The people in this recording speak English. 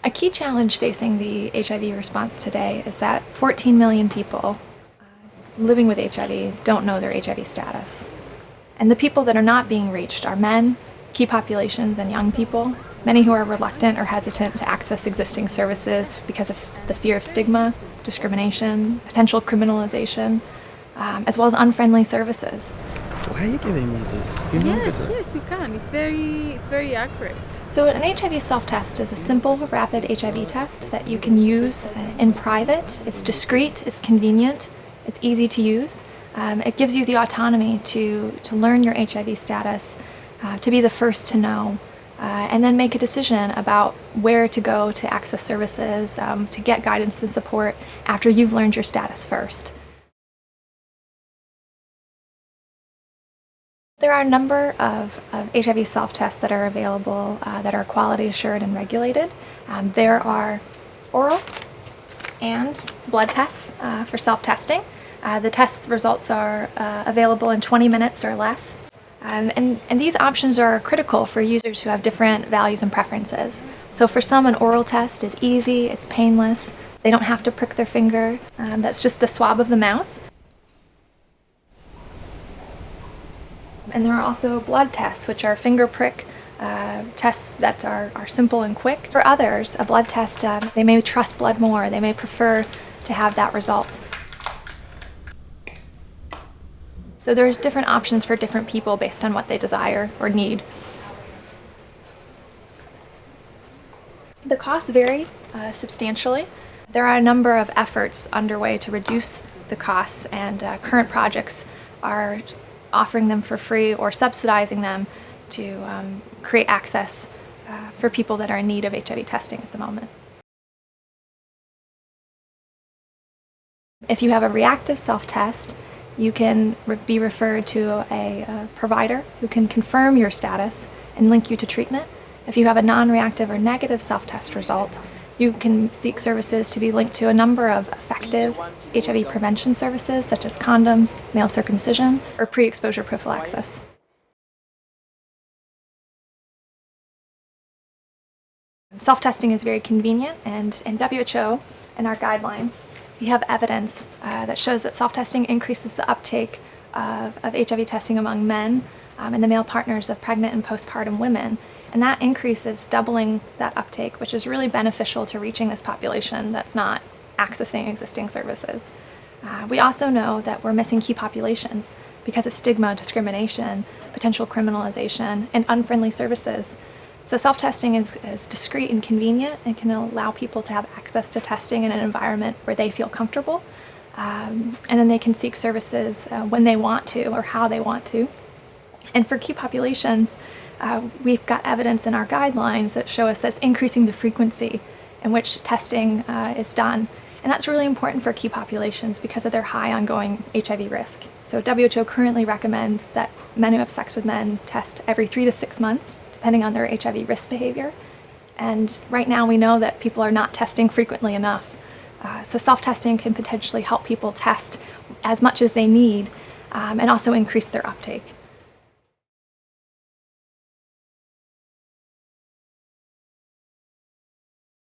A key challenge facing the HIV response today is that 14 million people living with HIV don't know their HIV status. And the people that are not being reached are men, key populations, and young people, many who are reluctant or hesitant to access existing services because of the fear of stigma, discrimination, potential criminalization, as well as unfriendly services. Why are you giving me this? Yes, we can. It's very accurate. So an HIV self-test is a simple, rapid HIV test that you can use in private. It's discreet, it's convenient, it's easy to use. It gives you the autonomy to learn your HIV status, to be the first to know, and then make a decision about where to go to access services, to get guidance and support after you've learned your status first. There are a number of HIV self-tests that are available that are quality assured and regulated. There are oral and blood tests for self-testing. The test results are available in 20 minutes or less. And these options are critical for users who have different values and preferences. So for some, an oral test is easy, it's painless, they don't have to prick their finger. That's just a swab of the mouth. And there are also blood tests, which are finger prick tests that are simple and quick. For others, a blood test, they may trust blood more, they may prefer to have that result. So there's different options for different people based on what they desire or need. The costs vary substantially. There are a number of efforts underway to reduce the costs, and current projects are offering them for free or subsidizing them to create access for people that are in need of HIV testing at the moment. If you have a reactive self-test, you can be referred to a provider who can confirm your status and link you to treatment. If you have a non-reactive or negative self-test result, you can seek services to be linked to a number of effective HIV prevention services such as condoms, male circumcision, or pre-exposure prophylaxis. Self-testing is very convenient, and in WHO and our guidelines, we have evidence that shows that self-testing increases the uptake of HIV testing among men and the male partners of pregnant and postpartum women. And that increase is doubling that uptake, which is really beneficial to reaching this population that's not accessing existing services. We also know that we're missing key populations because of stigma, discrimination, potential criminalization, and unfriendly services. So self-testing is discreet and convenient and can allow people to have access to testing in an environment where they feel comfortable. And then they can seek services when they want to or how they want to. And for key populations, we've got evidence in our guidelines that show us that's increasing the frequency in which testing is done. And that's really important for key populations because of their high ongoing HIV risk. So WHO currently recommends that men who have sex with men test every 3 to 6 months, depending on their HIV risk behavior. And right now we know that people are not testing frequently enough. So self-testing can potentially help people test as much as they need and also increase their uptake.